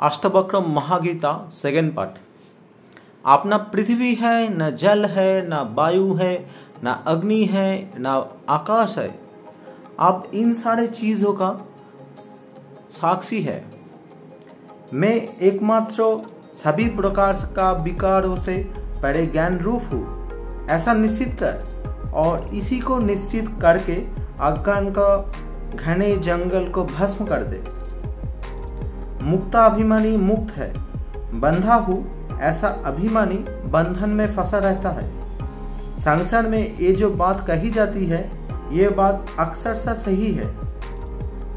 Ashtavakra Mahageeta second part. आप न पृथ्वी है, न जल है, न वायु है, न अग्नि है, न आकाश है। आप इन सारे चीज़ों का साक्षी है। मैं एकमात्र सभी प्रकार का विकारों से परे ज्ञान रूप हूँ, ऐसा निश्चित कर और इसी को निश्चित करके अज्ञान का घने जंगल को भस्म कर दे। मुक्ताभिमानी मुक्त है, बंधा हूँ ऐसा अभिमानी बंधन में फंसा रहता है। संसार में ये जो बात कही जाती है, ये बात अक्सर सा सही है।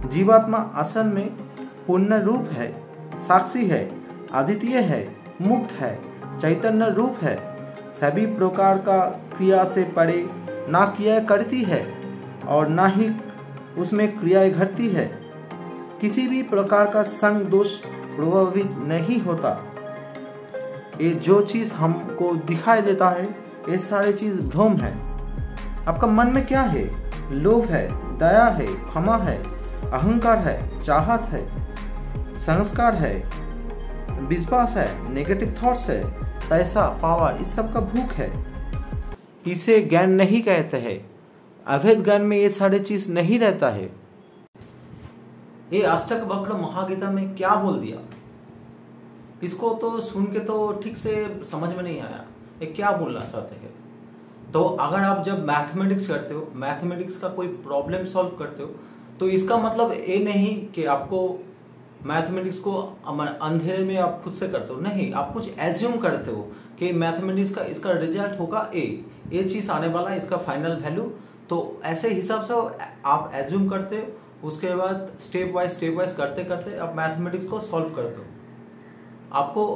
जीवात्मा असल में पूर्ण रूप है, साक्षी है, अद्वितीय है, मुक्त है, चैतन्य रूप है, सभी प्रकार का क्रिया से परे ना क्रिया करती है और ना ही उसमें क्रियाएं घटती है। किसी भी प्रकार का संग दोष प्रभावित नहीं होता। ये जो चीज हमको दिखाई देता है, ये सारी चीज भ्रम है। आपका मन में क्या है? लोभ है, दया है, क्षमा है, अहंकार है, चाहत है, संस्कार है, विश्वास है, नेगेटिव थॉट्स है, पैसा, पावर, इस सब का भूख है। इसे ज्ञान नहीं कहते हैं। अवैध ज्ञान में ये सारे चीज नहीं रहता है। ये अष्टवक्र महागीता में क्या बोल दिया, इसको तो सुन के तो ठीक से समझ में नहीं आया ये क्या बोलना चाहते हैं। तो अगर आप जब मैथमेटिक्स करते हो, मैथमेटिक्स का कोई प्रॉब्लम सॉल्व करते हो, तो इसका मतलब ये नहीं कि आपको मैथमेटिक्स को अंधेरे में आप खुद से करते हो। नहीं, आप कुछ एज्यूम करते हो कि मैथमेटिक्स का इसका रिजल्ट होगा ये चीज आने वाला है, इसका फाइनल वैल्यू। तो ऐसे हिसाब से आप एज्यूम करते हो, उसके बाद स्टेप वाइज करते करते आप मैथमेटिक्स को सॉल्व करते हो। आपको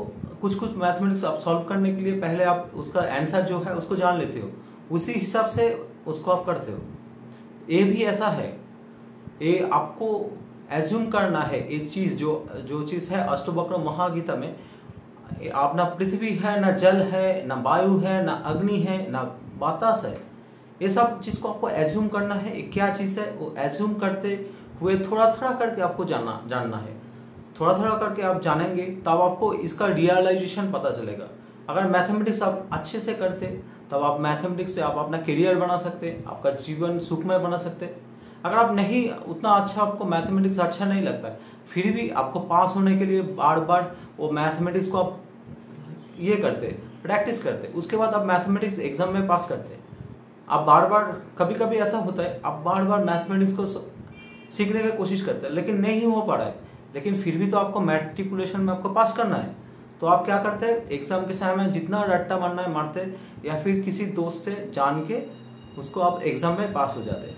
कुछ मैथमेटिक्स आप सॉल्व करने के लिए पहले आप उसका आंसर जो है उसको जान लेते हो, उसी हिसाब से उसको आप करते हो। ये भी ऐसा है, ये आपको एज्यूम करना है। ये चीज जो चीज है अष्टवक्र महागीता में, आप ना पृथ्वी है, ना जल है, ना वायु है, ना अग्नि है, ना बातास है। ये सब चीज को आपको एज्यूम करना है। ये क्या चीज है वो एज्यूम करते हुए थोड़ा थोड़ा करके आपको जानना है। थोड़ा थोड़ा करके आप जानेंगे तब आपको इसका रियलाइजेशन पता चलेगा। अगर मैथमेटिक्स आप अच्छे से करते तब आप मैथमेटिक्स से आप अपना करियर बना सकते, आपका जीवन सुखमय बना सकते। अगर आप नहीं उतना अच्छा, आपको मैथमेटिक्स अच्छा नहीं लगता है, फिर भी आपको पास होने के लिए बार बार वो मैथमेटिक्स को आप ये करते, प्रैक्टिस करते, उसके बाद आप मैथमेटिक्स एग्जाम में पास करते। आप बार बार, कभी कभी ऐसा होता है आप बार बार मैथमेटिक्स को सीखने की कोशिश करते हैं लेकिन नहीं हो पा रहा है, लेकिन फिर भी तो आपको मैट्रिकुलेशन में आपको पास करना है। तो आप क्या करते हैं, एग्जाम के समय में जितना रट्टा मारना है मारते, या फिर किसी दोस्त से जान के उसको आप एग्जाम में पास हो जाते हैं।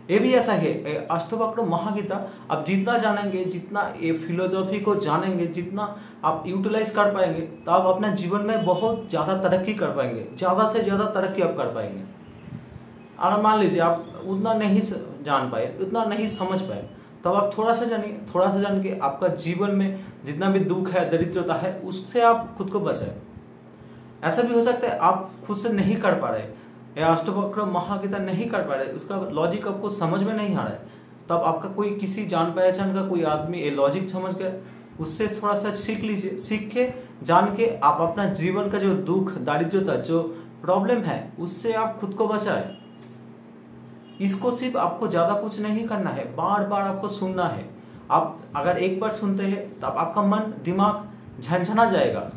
ये भी ऐसा है, अष्टवक्र महागीता आप जितना जानेंगे, जितना ये फिलोसॉफी को जानेंगे, जितना आप यूटिलाइज कर पाएंगे, तो आप अपने जीवन में बहुत ज्यादा तरक्की कर पाएंगे, ज्यादा से ज्यादा तरक्की आप कर पाएंगे। अगर मान लीजिए आप उतना नहीं जान पाए, उतना नहीं समझ पाए, तब आप थोड़ा सा जानिए, थोड़ा सा जान के आपका जीवन में जितना भी दुख है, दरिद्रता है, उससे आप खुद को बचाए। ऐसा भी हो सकता है आप खुद से नहीं कर पा रहे या अष्टवक्र महागीता नहीं कर पा रहे, उसका लॉजिक आपको समझ में नहीं आ रहा है, तब आपका कोई किसी जान पहचान का कोई आदमी ये लॉजिक समझ गए, उससे थोड़ा सा सीख लीजिए। सीख के जान के आप अपना जीवन का जो दुख, दारिद्रता, जो प्रॉब्लम है, उससे आप खुद को बचाए। इसको सिर्फ आपको ज्यादा कुछ नहीं करना है, बार बार आपको सुनना है। आप अगर एक बार सुनते हैं तब आपका मन, दिमाग झंझना जाएगा,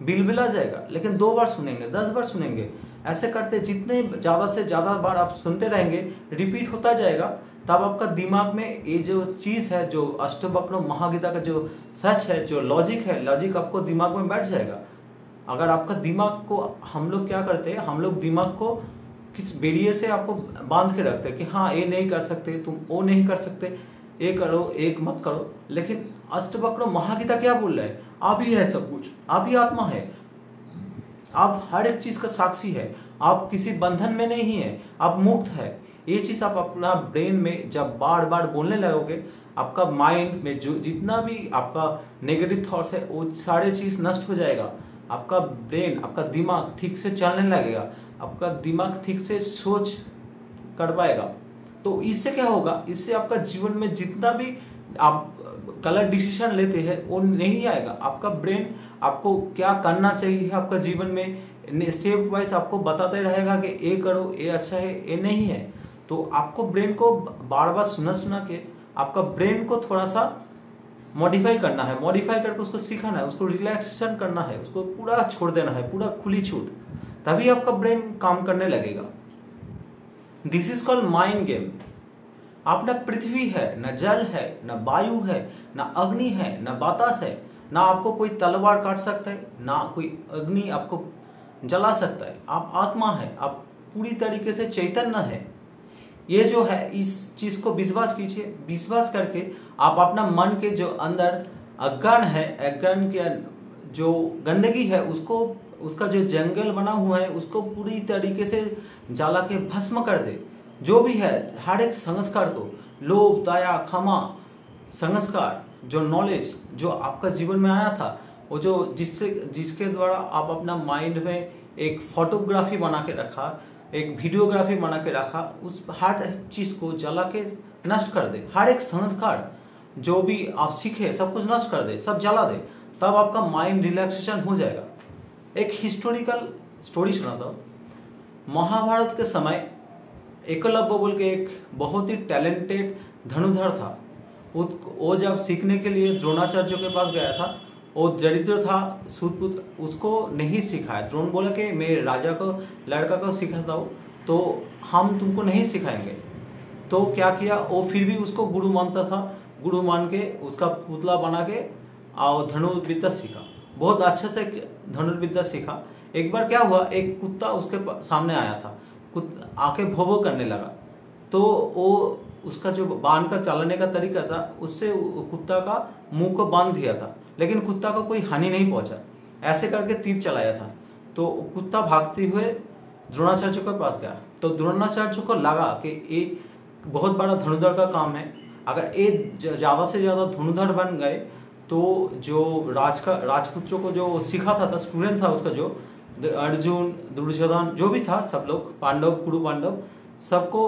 बिलबिला जाएगा, लेकिन 2 बार सुनेंगे, 10 बार सुनेंगे, ऐसे करते जितने ज्यादा से ज्यादा बार आप सुनते रहेंगे, रिपीट होता जाएगा, तब आपका दिमाग में ये जो चीज है, जो अष्टवक्र महागीता का जो सच है, जो लॉजिक है, लॉजिक आपको दिमाग में बैठ जाएगा। अगर आपका दिमाग को, हम लोग क्या करते हैं, हम लोग दिमाग को किस बेरिये से आपको बांध के रखते हैं कि हाँ ये नहीं कर सकते, तुम वो नहीं कर सकते, ये करो, एक मत करो। लेकिन अष्टवक्र महागीता क्या बोल रहा है, आप ही है सब कुछ, आप ही आत्मा है, आप हर एक चीज का साक्षी है, आप किसी बंधन में नहीं है, आप मुक्त है। ये चीज आप अपना ब्रेन में जब बार बार बोलने लगोगे, आपका माइंड में जो जितना भी आपका नेगेटिव थॉट्स है वो सारे चीज नष्ट हो जाएगा। आपका ब्रेन, आपका दिमाग ठीक से चलने लगेगा, आपका दिमाग ठीक से सोच कर पाएगा। तो इससे क्या होगा, इससे आपका जीवन में जितना भी आप गलत डिसीजन लेते हैं वो नहीं आएगा। आपका ब्रेन आपको क्या करना चाहिए आपका जीवन में स्टेप वाइज आपको बताते रहेगा कि ये करो, ये अच्छा है, ये नहीं है। तो आपको ब्रेन को बार बार सुना के आपका ब्रेन को थोड़ा सा मॉडिफाई करना है, मॉडिफाई करके उसको सिखाना है, उसको रिलैक्सेशन करना है, उसको पूरा छोड़ देना है, पूरा खुली छूट, तभी आपका ब्रेन काम करने लगेगा। This is called mind game. आप ना पृथ्वी है, न जल है, न वायु है, न अग्नि है, न बातास है, ना आपको कोई तलवार काट सकता है, ना कोई अग्नि आपको जला सकता है। आप आत्मा है, आप पूरी तरीके से चैतन्य है। ये जो है इस चीज को विश्वास कीजिए। विश्वास करके आप अपना मन के जो अंदर अज्ञान है, अज्ञान के जो गंदगी है, उसको, उसका जो जंगल बना हुआ है उसको पूरी तरीके से जला के भस्म कर दे। जो भी है हर एक संस्कार को, लोभ, दया, क्षमा, संस्कार, जो नॉलेज जो आपका जीवन में आया था, वो जो जिसके द्वारा आप अपना माइंड में एक फोटोग्राफी बना के रखा, एक वीडियोग्राफी बना के रखा, उस हर चीज को जला के नष्ट कर दे। हर एक संस्कार जो भी आप सीखे सब कुछ नष्ट कर दे, सब जला दे, तब आपका माइंड रिलैक्सेशन हो जाएगा। एक हिस्टोरिकल स्टोरी सुनाता हूं। महाभारत के समय एकलव्य बोल के एक बहुत ही टैलेंटेड धनुर्धर था। वो जब सीखने के लिए द्रोणाचार्य के पास गया था, वो दरिद्र था, सूतपुत्र, उसको नहीं सिखाया। द्रोण बोला कि मैं राजा को, लड़का को सिखाता हूँ, तो हम तुमको नहीं सिखाएंगे। तो क्या किया, वो फिर भी उसको गुरु मानता था। गुरु मान के उसका पुतला बना के और धनुर्विद्या सीखा, बहुत अच्छे से धनुर्विद्या सीखा। एक बार क्या हुआ, एक कुत्ता उसके सामने आया था, आके भोभो करने लगा। तो वो उसका जो बाण का चलाने का तरीका था, उससे कुत्ता का मुंह को बांध दिया था, लेकिन कुत्ता को कोई हानि नहीं पहुंचा। ऐसे करके तीर चलाया था। तो कुत्ता भागते हुए द्रोणाचार्य के पास गया। तो द्रोणाचार्य को लगा कि ये बहुत बड़ा धनुर्धर का काम है, अगर ये ज्यादा से ज्यादा धनुर्धर बन गए तो जो राजपुत्रों को जो सिखाता था, स्टूडेंट था उसका, जो अर्जुन, दुर्योधन, जो भी था, सब लोग, पांडव, कुरु पांडव, सबको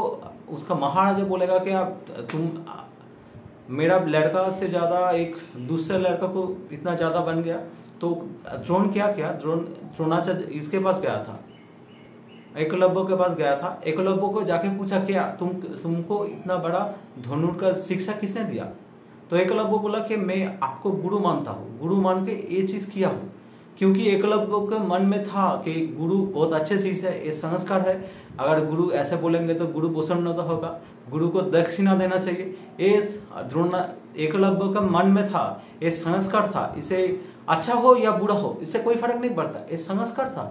उसका महाराजा बोलेगा कि आप तुम मेरा लड़का से ज्यादा एक दूसरे लड़का को इतना ज्यादा बन गया। तो द्रोण क्या किया, द्रोणाचार्य इसके पास गया था, एकलव्य के पास गया था। एकलव्य को जाके पूछा क्या तुमको इतना बड़ा धनुर का शिक्षा किसने दिया। तो एकलव्य बोला कि मैं आपको गुरु मानता हूँ, गुरु मान के ये चीज किया हूँ। क्योंकि एकलव्य के मन में था कि गुरु बहुत अच्छे चीज है, ये संस्कार है, अगर गुरु ऐसे बोलेंगे तो गुरु प्रसन्न होगा, गुरु को दक्षिणा देना चाहिए। ये एकलव्य का मन में था, ये संस्कार था, इसे अच्छा हो या बुरा हो इससे कोई फर्क नहीं पड़ता, ये संस्कार था।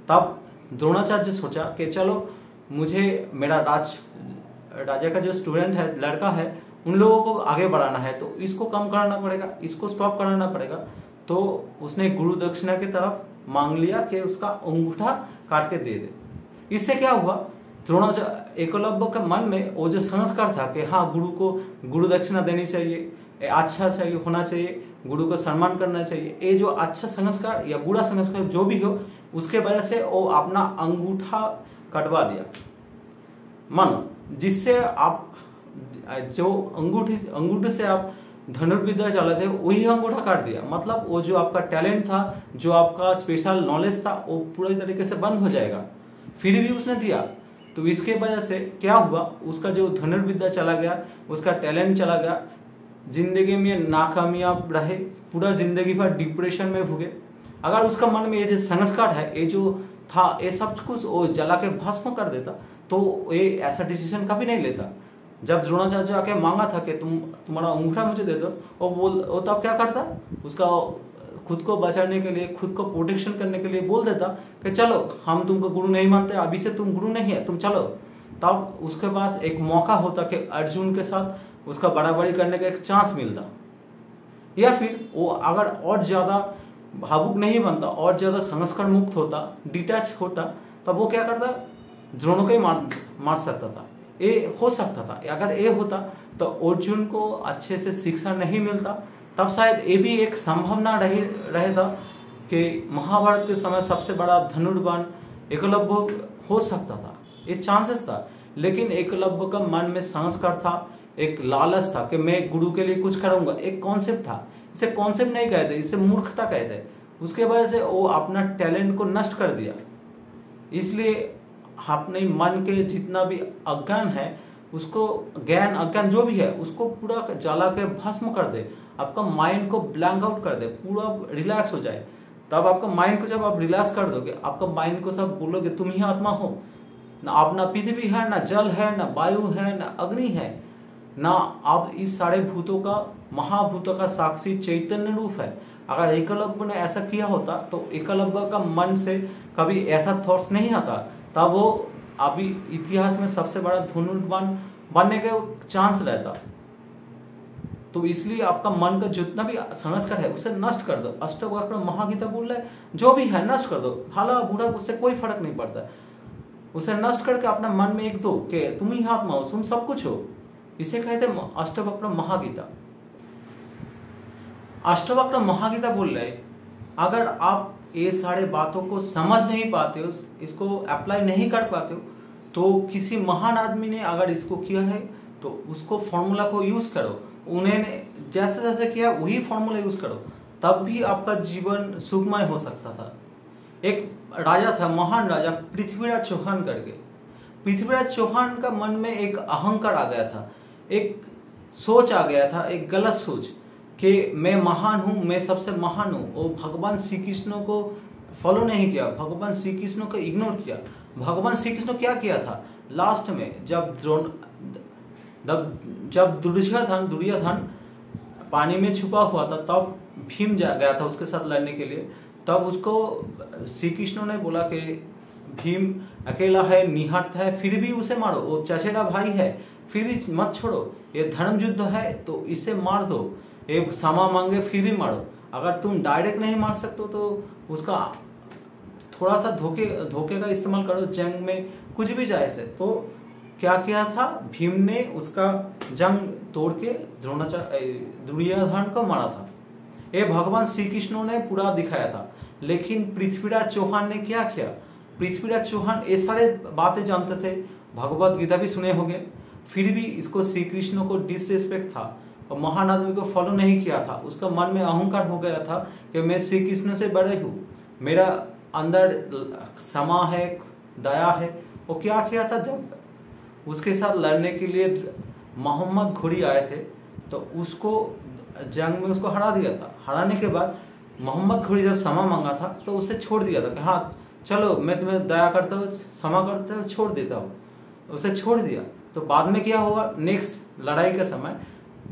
तब द्रोणाचार्य सोचा कि चलो मुझे मेरा राजा का जो स्टूडेंट है, लड़का है, उन लोगों को आगे बढ़ाना है, तो इसको कम कराना पड़ेगा, इसको स्टॉप कराना पड़ेगा। तो उसने गुरु दक्षिणा की तरफ मांग लिया कि उसका अंगूठा काट के दे दे। इससे क्या हुआ, द्रोणाचार्य एकलव्य के मन में वो जो संस्कार था कि हाँ गुरु को गुरु दक्षिणा देनी चाहिए, अच्छा चाहिए, होना चाहिए, गुरु को सम्मान करना चाहिए, ये जो अच्छा संस्कार या बुरा संस्कार जो भी हो, उसके वजह से वो अपना अंगूठा कटवा दिया। मानो जिससे आप जो अंगूठे से आप धनुर्विद्या चलाते वही अंगूठा काट दिया। मतलब वो जो आपका टैलेंट था, जो आपका स्पेशल नॉलेज था, वो पूरी तरीके से बंद हो जाएगा। फिर भी उसने दिया, तो इसके वजह से क्या हुआ, उसका जो धनुर्विद्या चला गया, उसका टैलेंट चला गया, जिंदगी में नाकामयाब रहे, पूरा जिंदगी भर डिप्रेशन में भुगे। अगर उसका मन में ये जो संस्कार है, ये जो था, ये सब कुछ वो जला के भस्म कर देता, तो ये ऐसा डिसीजन कभी नहीं लेता। जब द्रोणाचार्य आके मांगा था कि तुम्हारा अंगूठा मुझे दे दो, वो तब क्या करता, उसका खुद को बचाने के लिए, खुद को प्रोटेक्शन करने के लिए बोल देता कि चलो हम तुमको गुरु नहीं मानते, अभी से तुम गुरु नहीं है, तुम चलो। तब उसके पास एक मौका होता कि अर्जुन के साथ उसका बराबरी करने का एक चांस मिलता। या फिर वो अगर और ज्यादा भावुक नहीं बनता, और ज्यादा संस्कार मुक्त होता, डिटैच होता, तब वो क्या करता, द्रोण को ही मार सकता था। ये हो सकता था। अगर ये होता तो अर्जुन को अच्छे से शिक्षा नहीं मिलता, तब शायद ये भी एक संभावना रहेगा कि महाभारत के समय सबसे बड़ा धनुर्वान एकलव्य हो सकता था, ये चांसेस था। लेकिन एकलव्य का मन में संस्कार था एक लालच था कि मैं गुरु के लिए कुछ करूंगा, एक कॉन्सेप्ट था। इसे कॉन्सेप्ट नहीं कहते, इसे मूर्खता कहते। उसके वजह से वो अपना टैलेंट को नष्ट कर दिया। इसलिए अपने मन के जितना भी अज्ञान है उसको, ज्ञान अज्ञान जो भी है उसको पूरा जला के भस्म कर दे, आपका माइंड को ब्लैंक आउट कर दे, पूरा रिलैक्स हो जाए। तब आपका माइंड को जब आप रिलैक्स कर दोगे, आपका माइंड को सब बोलोगे तुम ही आत्मा हो, ना आप, ना पृथ्वी है, ना जल है, ना वायु है, ना अग्नि है, ना आप इस सारे भूतों का, महाभूतों का साक्षी चैतन्य रूप है। अगर एकलव्य ने ऐसा किया होता तो एकलव्य का मन से कभी ऐसा थॉट्स नहीं आता, तब वो अभी इतिहास में सबसे बड़ा धनुर्वान बनने का चांस रहता। तो इसलिए आपका मन का जितना भी संस्कार है उसे नष्ट कर दो। अष्टवक्र महागीता बोल रहा है जो भी है नष्ट कर दो, भला बूढ़ा उससे कोई फर्क नहीं पड़ता। उसे नष्ट करके अपना मन में एक दो कि तुम ही आत्मा हो, तुम सब कुछ हो। इसे कहते हैं अष्टवक्र महागीता। अष्टवक्र महागीता बोल रहे अगर आप ये सारे बातों को समझ नहीं पाते हो, इसको अप्लाई नहीं कर पाते हो, तो किसी महान आदमी ने अगर इसको किया है तो उसको फॉर्मूला को यूज करो, उन्हें जैसे जैसे किया वही फॉर्मूला यूज करो, तब भी आपका जीवन सुखमय हो सकता था। एक राजा था, महान राजा पृथ्वीराज चौहान करके। पृथ्वीराज चौहान का मन में एक अहंकार आ गया था, एक सोच आ गया था, एक गलत सोच कि मैं महान हूं, मैं सबसे महान हूं। वो भगवान श्री कृष्ण को फॉलो नहीं किया, भगवान श्री कृष्ण को इग्नोर किया। भगवान श्री कृष्ण क्या किया था लास्ट में, जब दुर्योधन पानी में छुपा हुआ था, तब भीम जा गया था उसके साथ लड़ने के लिए। तब उसको श्री कृष्ण ने बोला कि भीम अकेला है, निहत है, फिर भी उसे मारो, वो चचेरा भाई है, फिर भी मत छोड़ो, ये धर्म युद्ध है तो इसे मार दो, ये क्षमा मांगे फिर भी मारो। अगर तुम डायरेक्ट नहीं मार सकते तो उसका थोड़ा सा धोखे का इस्तेमाल करो, जंग में कुछ भी जाए से। तो क्या किया था, भीम ने उसका जंग तोड़ के दुर्योधन को मारा था। ये भगवान श्री कृष्ण ने पूरा दिखाया था। लेकिन पृथ्वीराज चौहान ने क्या किया, पृथ्वीराज चौहान ये सारे बातें जानते थे, भगवत गीता भी सुने होंगे, फिर भी इसको श्री कृष्ण को डिसरिस्पेक्ट था और महान आदमी को फॉलो नहीं किया था। उसका मन में अहंकार हो गया था कि मैं श्री कृष्ण से बड़े हूँ, मेरा अंदर क्षमा है, दया है। वो क्या किया था, जब उसके साथ लड़ने के लिए मोहम्मद घोरी आए थे तो उसको जंग में उसको हरा दिया था। हराने के बाद मोहम्मद घोरी जब क्षमा मांगा था तो उसे छोड़ दिया था कि हाँ चलो मैं तुम्हें दया करता हूँ, क्षमा करता हूँ, छोड़ देता हूँ, उसे छोड़ दिया। तो बाद में क्या हुआ, नेक्स्ट लड़ाई के समय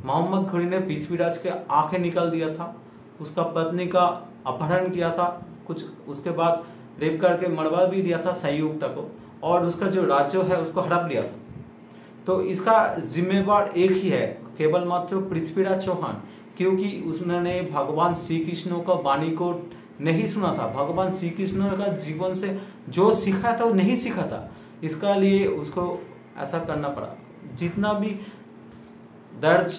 मोहम्मद घोरी ने पृथ्वीराज के आंखें निकाल दिया था, उसका पत्नी का अपहरण किया था, कुछ उसके बाद रेप करके मरवा भी दिया था संयुक्ता को, और उसका जो राज्य है उसको हड़प लिया था। तो इसका जिम्मेवार एक ही है, केवल मात्र पृथ्वीराज चौहान, क्योंकि उसने भगवान श्री कृष्ण का वाणी को नहीं सुना था। भगवान श्री कृष्ण का जीवन से जो सीखा था वो नहीं सीखा था, इसका लिए उसको ऐसा करना पड़ा। जितना भी दर्द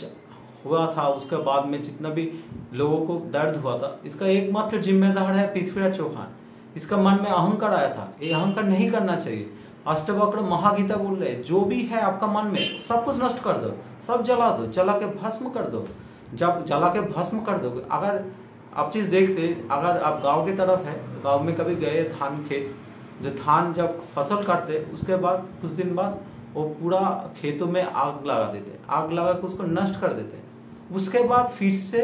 हुआ था उसके बाद में, जितना भी लोगों को दर्द हुआ था, इसका एकमात्र जिम्मेदार है पृथ्वीराज चौहान। इसका मन में अहंकार आया था, ये अहंकार नहीं करना चाहिए। अष्टवक्र महागीता बोल रहे जो भी है आपका मन में सब कुछ नष्ट कर दो, सब जला दो, जला के भस्म कर दो। जब जला के भस्म कर दोगे, अगर आप चीज देखते, अगर आप गांव की तरफ है, गांव में कभी गए धान खेत, जो धान जब फसल काटते उसके बाद कुछ दिन बाद वो पूरा खेतों में आग लगा देते, आग लगा के उसको नष्ट कर देते। उसके बाद फिर से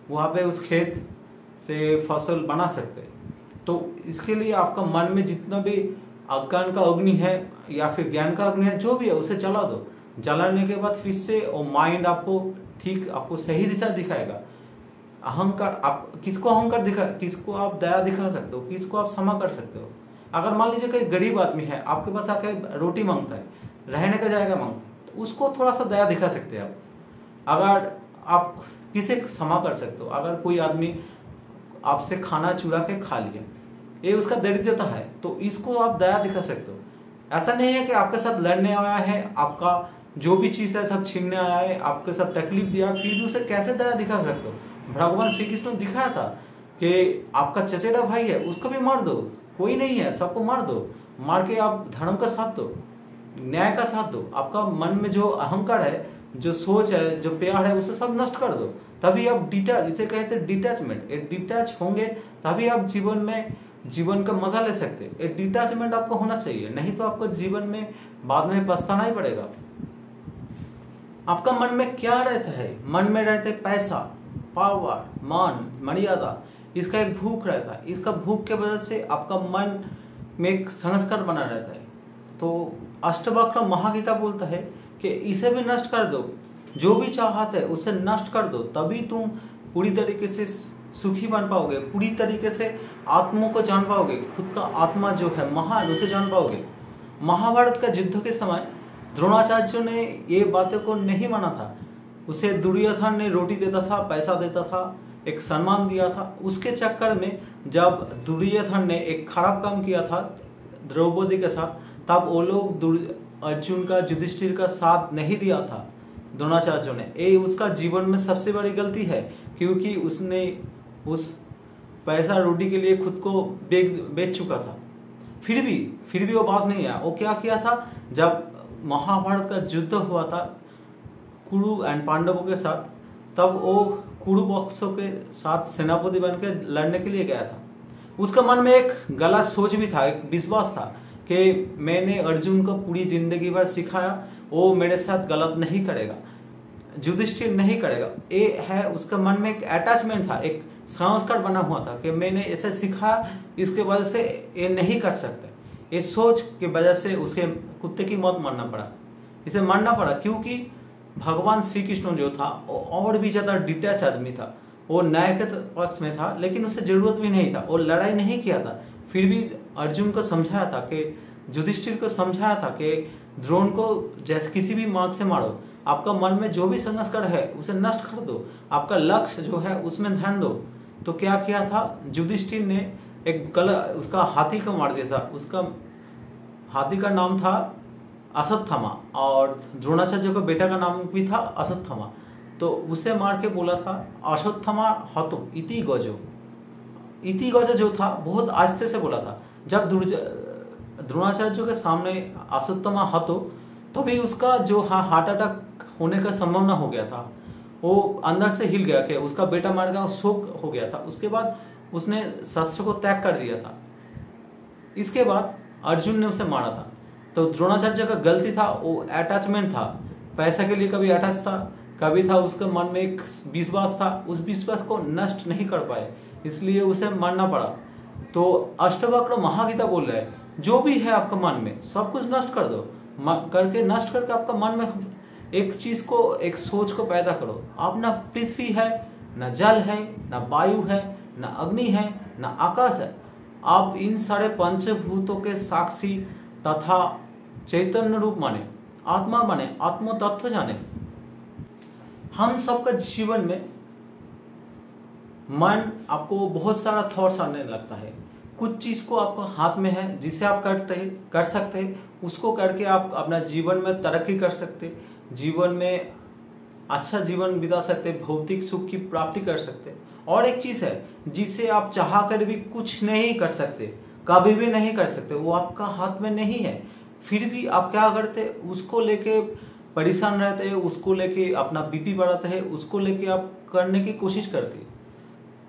वहाँ पे उस खेत से फसल बना सकते। तो इसके लिए आपका मन में जितना भी अज्ञान का अग्नि है या फिर ज्ञान का अग्नि है, जो भी है उसे जला दो। जलाने के बाद फिर से वो माइंड आपको ठीक, आपको सही दिशा दिखाएगा। अहंकार, आप किसको अहंकार दिखा, किसको आप दया दिखा सकते हो, किसको आप क्षमा कर सकते हो। अगर मान लीजिए कोई गरीब आदमी है, आपके पास आके रोटी मांगता है, रहने का जाएगा मांगता है, तो उसको थोड़ा सा दया दिखा सकते हैं आप। अगर आप किसे क्षमा कर सकते हो, अगर कोई आदमी आपसे खाना चुरा के खा लिया, ये उसका दरिद्रता है, तो इसको आप दया दिखा सकते हो। ऐसा नहीं है कि आपके साथ लड़ने आया है, आपका जो भी चीज है सब छीनने आया है, आपके साथ तकलीफ दिया, फिर भी उसे कैसे दया दिखा सकते हो। भगवान श्री कृष्ण ने दिखाया था कि आपका चचेरा भाई है उसको भी मार दो, कोई नहीं है सबको मार दो, मार के आप धर्म का साथ दो, न्याय का साथ दो। आपका मन में जो अहंकार है जो सोच है, जो प्यार है, उसे सब नष्ट कर दो। तभी आप इसे कहते हैं डिटैचमेंट। एक डिटैच होंगे तभी आप जीवन का मजा ले सकते। एक डिटैचमेंट आपको होना चाहिए, नहीं तो आपको जीवन में बाद में पछताना ही पड़ेगा। आपका मन में क्या रहता है? मन में रहते पैसा, पावर, मान, मर्यादा। इसका एक भूख रहता है। इसका भूख के वजह से आपका मन में एक संस्कार बना रहता है। तो अष्टवक्र महागीता बोलता है कि इसे भी नष्ट कर दो, जो भी चाहत है उसे नष्ट कर दो, तभी तुम पूरी तरीके से सुखी बन पाओगे, पूरी तरीके से आत्मा को जान पाओगे, खुद का आत्मा जो है महान, उसे जान पाओगे। महाभारत का युद्ध के समय द्रोणाचार्य ने ये बातों को नहीं माना था। उसे दुर्योधन ने रोटी देता था, पैसा देता था, एक सम्मान दिया था। उसके चक्कर में जब दुर्योधन ने एक खराब काम किया था द्रौपदी के साथ, तब वो लोग अर्जुन का, युधिष्ठिर का साथ नहीं दिया था द्रोणाचार्य ने। ये उसका जीवन में सबसे बड़ी गलती है, क्योंकि उसने उस पैसा रोटी के लिए खुद को बेच चुका था। फिर भी वो बाज नहीं आया। वो क्या किया था, जब महाभारत का युद्ध हुआ था कुरु एंड पांडवों के साथ, तब वो कुरु पक्षों के साथ सेनापति बन के लड़ने के लिए गया था। उसका मन में एक गलत सोच भी था, एक विश्वास था कि मैंने अर्जुन को पूरी जिंदगी भर सिखाया, वो मेरे साथ गलत नहीं करेगा, युधिष्ठिर नहीं करेगा। ये है उसका मन में एक अटैचमेंट था, एक संस्कार बना हुआ था कि मैंने ऐसे सिखाया, इसके वजह से ये नहीं कर सकते। ये सोच के वजह से उसके कुत्ते की मौत मारना पड़ा, इसे मारना पड़ा, क्योंकि भगवान श्री कृष्ण जो था वो और भी ज्यादा डिटैच आदमी था। वो न्याय के पक्ष में था, लेकिन उसे जरूरत भी नहीं था, वो लड़ाई नहीं किया था। फिर भी अर्जुन को समझाया था कि, युधिष्ठिर को समझाया था कि द्रोण को जैसे किसी भी मार्ग से मारो, आपका मन में जो भी संस्कार है उसे नष्ट कर दो, आपका लक्ष्य जो है उसमें ध्यान दो। तो क्या किया था, युधिष्ठिर ने एक उसका हाथी को मार दिया था। उसका हाथी का नाम था अश्वत्थामा, और द्रोणाचार्य का बेटा का नाम भी था अश्वत्थामा। तो उसे मार के बोला था अश्वत्थामा हतो इति गजो। इति गजो जो था बहुत आस्ते से बोला था। जब द्रोणाचार्य के सामने अश्वत्थामा हतो, तभी उसका जो हार्ट अटैक होने का संभावना हो गया था। वो अंदर से हिल गया कि उसका बेटा मार गया, शोक हो गया था। उसके बाद उसने शस्त्र को त्याग कर दिया था। इसके बाद अर्जुन ने उसे मारा था। तो द्रोणाचार्य का गलती था, वो अटैचमेंट था, पैसा के लिए कभी अटैच था, कभी था उसके मन में एक विश्वास था, उस विश्वास को नष्ट नहीं कर पाए, इसलिए उसे मारना पड़ा। तो अष्टवक्र महागीता बोल रहे हैं, जो भी है आपका मन में सब कुछ नष्ट कर दो, नष्ट करके आपका मन में एक चीज को, एक सोच को पैदा करो। आप ना पृथ्वी है, ना जल है, ना वायु है, ना अग्नि है, ना आकाश है। आप इन सारे पंचभूतों के साक्षी तथा चैतन्य रूप माने, आत्मा माने, आत्म तत्व जाने। हम सबका जीवन में मन आपको बहुत सारा थॉट्स आने लगता है। कुछ चीज को आपको हाथ में है, जिसे आप कर सकते हैं, उसको करके आप अपना जीवन में तरक्की कर सकते, जीवन में अच्छा जीवन बिता सकते, भौतिक सुख की प्राप्ति कर सकते। और एक चीज है जिसे आप चाह कर भी कुछ नहीं कर सकते, कभी भी नहीं कर सकते, वो आपका हाथ में नहीं है, फिर भी आप क्या करते, उसको लेके परेशान रहते हैं, उसको लेके अपना बीपी बढ़ाते हैं, उसको लेके आप करने की कोशिश करते।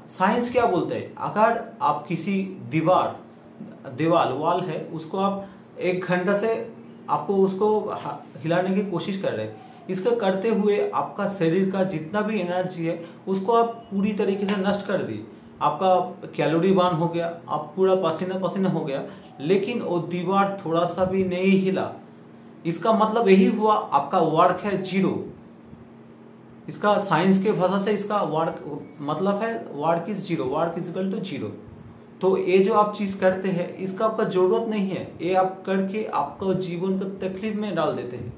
साइंस क्या बोलते हैं, अगर आप किसी वाल है, उसको आप 1 घंटा से आपको उसको हिलाने की कोशिश कर रहे हैं, इसका करते हुए आपका शरीर का जितना भी एनर्जी है उसको आप पूरी तरीके से नष्ट कर दी, आपका कैलोरी बर्न हो गया, आप पूरा पसीना पसीना हो गया, लेकिन वो दीवार थोड़ा सा भी नहीं हिला। इसका मतलब यही हुआ, आपका वर्क है 0। इसका साइंस के भाषा से इसका वर्क मतलब है work is 0, work is equal to 0। तो ये जो आप चीज करते हैं इसका आपका जरूरत नहीं है, ये आप करके आपका जीवन को तकलीफ में डाल देते हैं।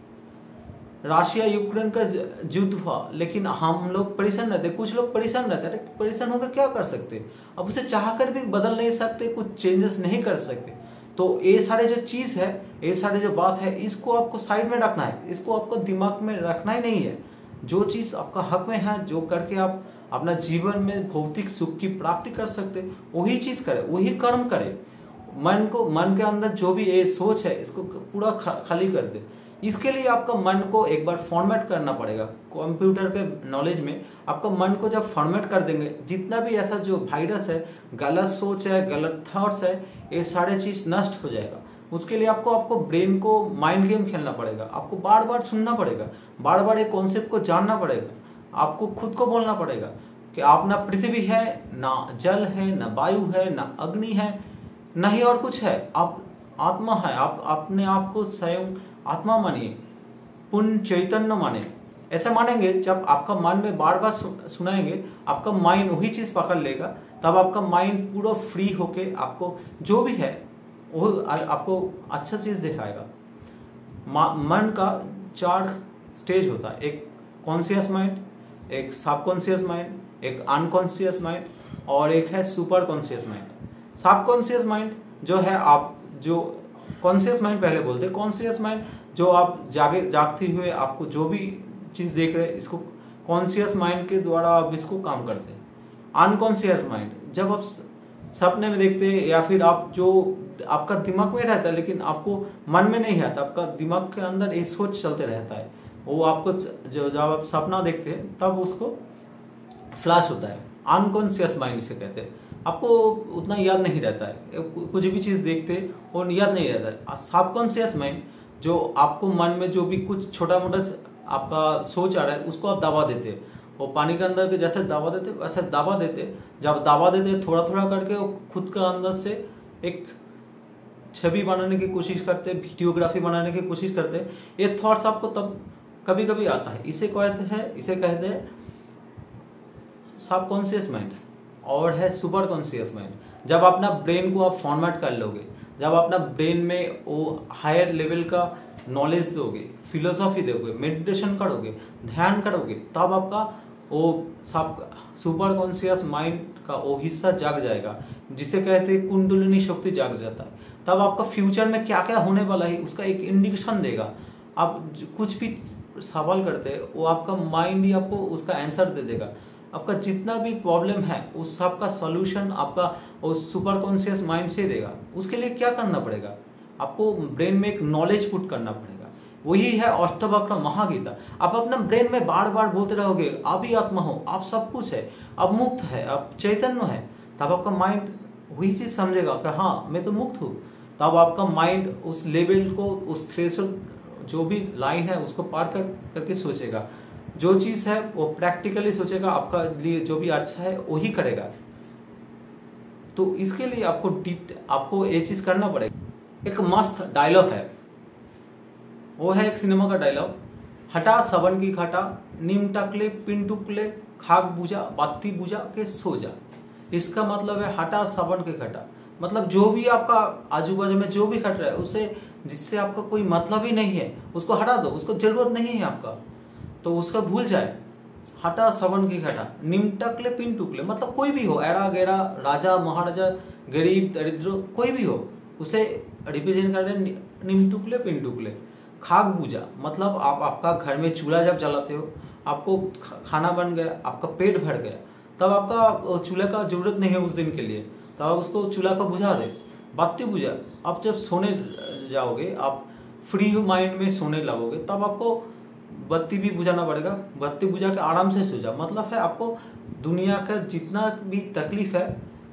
रशिया यूक्रेन का युद्ध हुआ, लेकिन हम लोग परेशान रहते, कुछ लोग परेशान रहते हैं, परेशान होकर क्या कर सकते, अब उसे चाहकर भी बदल नहीं सकते, कुछ चेंजेस नहीं कर सकते। तो ये सारे जो चीज है, ये सारे जो बात है, इसको आपको साइड में रखना है, इसको आपको दिमाग में रखना ही नहीं है। जो चीज आपका हक में है, जो करके आप अपना जीवन में भौतिक सुख की प्राप्ति कर सकते, वही चीज करे, वही कर्म करे। मन के अंदर जो भी ये सोच है इसको पूरा खाली कर दे। इसके लिए आपका मन को एक बार फॉर्मेट करना पड़ेगा। कंप्यूटर के नॉलेज में आपका मन को जब फॉर्मेट कर देंगे, जितना भी ऐसा जो वायरस है, गलत सोच है, गलत थॉट्स है, ये सारे चीज नष्ट हो जाएगा। उसके लिए आपको ब्रेन को माइंड गेम खेलना पड़ेगा, आपको बार बार सुनना पड़ेगा, बार बार एक कॉन्सेप्ट को जानना पड़ेगा, आपको खुद को बोलना पड़ेगा कि आप ना पृथ्वी है, ना जल है, ना वायु है, ना अग्नि है, ना ही और कुछ है, आप आत्मा है। आप अपने आप को स्वयं आत्मा मानिए, पूर्ण चैतन्य माने। ऐसा मानेंगे जब आपका मन में बार बार सुनाएंगे, आपका माइंड वही चीज पकड़ लेगा, तब आपका माइंड पूरा फ्री होके आपको जो भी है वो आपको अच्छा चीज दिखाएगा। मन का 4 स्टेज होता है, एक कॉन्शियस माइंड, एक सबकॉन्शियस माइंड, एक अनकॉन्शियस माइंड और एक है super conscious mind. Subconscious mind जो है, आप जो कॉन्शियस माइंड पहले बोलते हैं, कॉन्शियस माइंड जो आप जागते हुए आपको जो भी चीज देख रहे हैं, इसको कॉन्शियस माइंड के द्वारा आप इसको काम करते हैं। अनकॉन्शियस माइंड जब आप सपने में देखते हैं या फिर आप जो आपका दिमाग में रहता है लेकिन आपको मन में नहीं आता, आपका दिमाग के अंदर एक सोच चलते रहता है, वो आपको जब आप सपना देखते हैं तब उसको फ्लैश होता है। अनकॉन्शियस माइंड इसे कहते हैं। आपको उतना याद नहीं रहता है, कुछ भी चीज देखते और याद नहीं रहता है। सबकॉन्शियस माइंड जो आपको मन में जो भी कुछ छोटा मोटा आपका सोच आ रहा है उसको आप दबा देते, वो पानी के अंदर के जैसे दबा देते वैसे दबा देते। जब दबा देते थोड़ा थोड़ा करके वो खुद का अंदर से एक छवि बनाने की कोशिश करते, वीडियोग्राफी बनाने की कोशिश करते। ये थॉट्स आपको तब कभी कभी आता है, इसे कहते हैं सबकॉन्शियस माइंड और है सुपर कॉन्शियस माइंड। जब अपना ब्रेन को आप फॉर्मेट कर लोगे, जब अपना ब्रेन में वो हायर लेवल का नॉलेज दोगे, फिलोसॉफी दोगे, मेडिटेशन करोगे, ध्यान करोगे, तब आपका वो सब सुपर कॉन्शियस माइंड का वो हिस्सा जाग जाएगा, जिसे कहते हैं कुंडलिनी शक्ति जाग जाता है। तब आपका फ्यूचर में क्या क्या होने वाला है उसका एक इंडिकेशन देगा। आप कुछ भी सवाल करते हैं वो आपका माइंड ही आपको उसका आंसर दे देगा। आपका जितना भी प्रॉब्लम है उस सब का सॉल्यूशन आपका उस सुपर कॉन्शियस माइंड से देगा। उसके लिए क्या करना पड़ेगा, आपको ब्रेन में एक नॉलेज पुट करना पड़ेगा। वही है अष्टवक्र महागीता। आप अपना ब्रेन में बार बार बोलते रहोगे आप ही आत्मा हो, आप सब कुछ है, आप मुक्त है, आप चैतन्य है, तब आपका माइंड वही चीज समझेगा कि हाँ मैं तो मुक्त हूँ। तब आपका माइंड उस लेवल को, उस थ्रेशोल्ड जो भी लाइन है उसको पार करके सोचेगा। जो चीज है वो प्रैक्टिकली सोचेगा, आपका लिए जो भी अच्छा है वही करेगा। तो इसके लिए आपको ये चीज करना पड़ेगा। एक मस्त डायलॉग है, वो है एक सिनेमा का डायलॉग, हटा सबन की घटा, नीम टकले पिन टुकले, खाक बुझा बाती बुझा के सो जा। इसका मतलब है हटा सबन के घटा, मतलब जो भी आपका आजू बाजू में जो भी घट रहा है उसे, जिससे आपका कोई मतलब ही नहीं है उसको हटा दो, उसको जरूरत नहीं है आपका, तो उसका भूल जाए। हटा सबन की घटा, निमटकले पिन टुकले, मतलब कोई भी हो, एड़ा गेड़ा, राजा महाराजा, गरीब दरिद्र, कोई भी हो, उसे रिप्रेजेंट कर रहे निमटुकले पिन टुकले। खाक बूझा मतलब आप आपका घर में चूल्हा जब जलाते हो, आपको खाना बन गया, आपका पेट भर गया, तब आपका चूल्हे का जरूरत नहीं है उस दिन के लिए, तब आप उसको चूल्हा को बुझा दे, बत्ती बुझा। आप जब सोने जाओगे, आप फ्री माइंड में सोने लगोगे, तब आपको बत्ती भी बुझाना पड़ेगा, बत्ती बुझा के आराम से सो जा। मतलब है आपको दुनिया का जितना भी तकलीफ है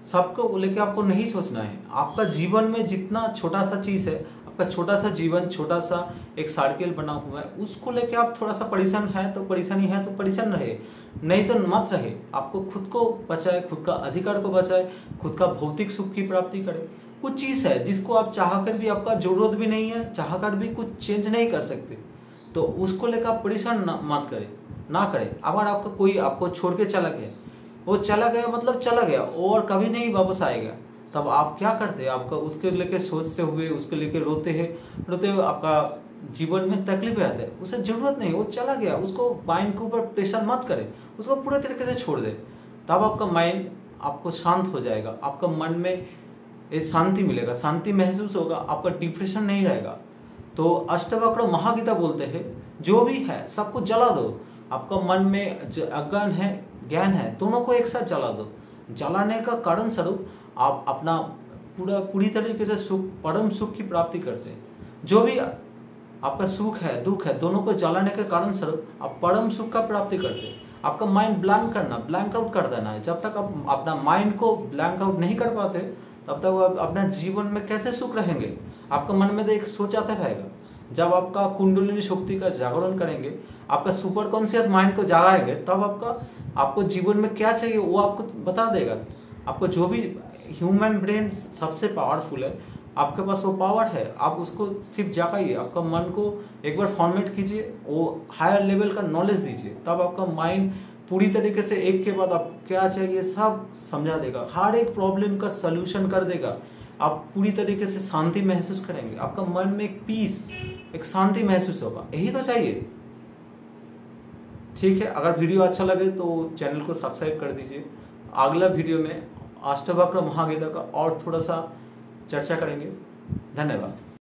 सबको लेके आपको नहीं सोचना है। आपका जीवन में जितना छोटा सा चीज है, आपका छोटा सा जीवन, छोटा सा एक सर्किल बना हुआ है, उसको लेके आप थोड़ा सा परेशान है तो परेशान रहे, नहीं तो मत रहे। आपको खुद को बचाए, खुद का अधिकार को बचाए, खुद का भौतिक सुख की प्राप्ति करे। कुछ चीज है जिसको आप चाहकर भी, आपका जरूरत भी नहीं है, चाहकर भी कुछ चेंज नहीं कर सकते, तो उसको लेकर आप परेशान मत करें, ना करें। अगर आपका कोई आपको छोड़ के चला गया, वो चला गया मतलब चला गया और कभी नहीं वापस आएगा, तब आप क्या करते हैं? आपका उसके लेके सोचते हुए, उसके लेके रोते हुए आपका जीवन में तकलीफ आते हैं। उसे जरूरत नहीं, वो चला गया, उसको माइंड के ऊपर प्रेशर मत करें, उसको पूरे तरीके से छोड़ दे, तब आपका माइंड आपको शांत हो जाएगा, आपका मन में एक शांति मिलेगा, शांति महसूस होगा, आपका डिप्रेशन नहीं रहेगा। तो अष्टवक्र महागीता बोलते हैं जो भी है सबको जला दो, आपका मन में अज्ञान है ज्ञान है दोनों को एक साथ जला दो। जलाने का कारण स्वरूप आप अपना पूरी तरीके से सुख, परम सुख की प्राप्ति करते हैं। जो भी आपका सुख है दुख है दोनों को जलाने के कारण स्वरूप आप परम सुख का प्राप्ति करते हैं। आपका माइंड ब्लैंक आउट कर देना है। जब तक आप अपना माइंड को ब्लैंक आउट नहीं कर पाते तब तक आप अपना जीवन में कैसे सुख रहेंगे। आपका मन में तो एक सोच आता रहेगा। जब आपका कुंडलिनी शक्ति का जागरण करेंगे, आपका सुपर कॉन्शियस माइंड को जगाएंगे, तब आपको जीवन में क्या चाहिए वो आपको बता देगा। आपको जो भी ह्यूमन ब्रेन सबसे पावरफुल है, आपके पास वो पावर है, आप उसको सिर्फ जगाइए। आपका मन को एक बार फॉर्मेट कीजिए, वो हायर लेवल का नॉलेज दीजिए, तब आपका माइंड पूरी तरीके से एक के बाद आपको क्या चाहिए सब समझा देगा, हर एक प्रॉब्लम का सलूशन कर देगा। आप पूरी तरीके से शांति महसूस करेंगे, आपका मन में एक पीस, एक शांति महसूस होगा। यही तो चाहिए। ठीक है, अगर वीडियो अच्छा लगे तो चैनल को सब्सक्राइब कर दीजिए। अगला वीडियो में अष्टवक्र महागीता का और थोड़ा सा चर्चा करेंगे। धन्यवाद।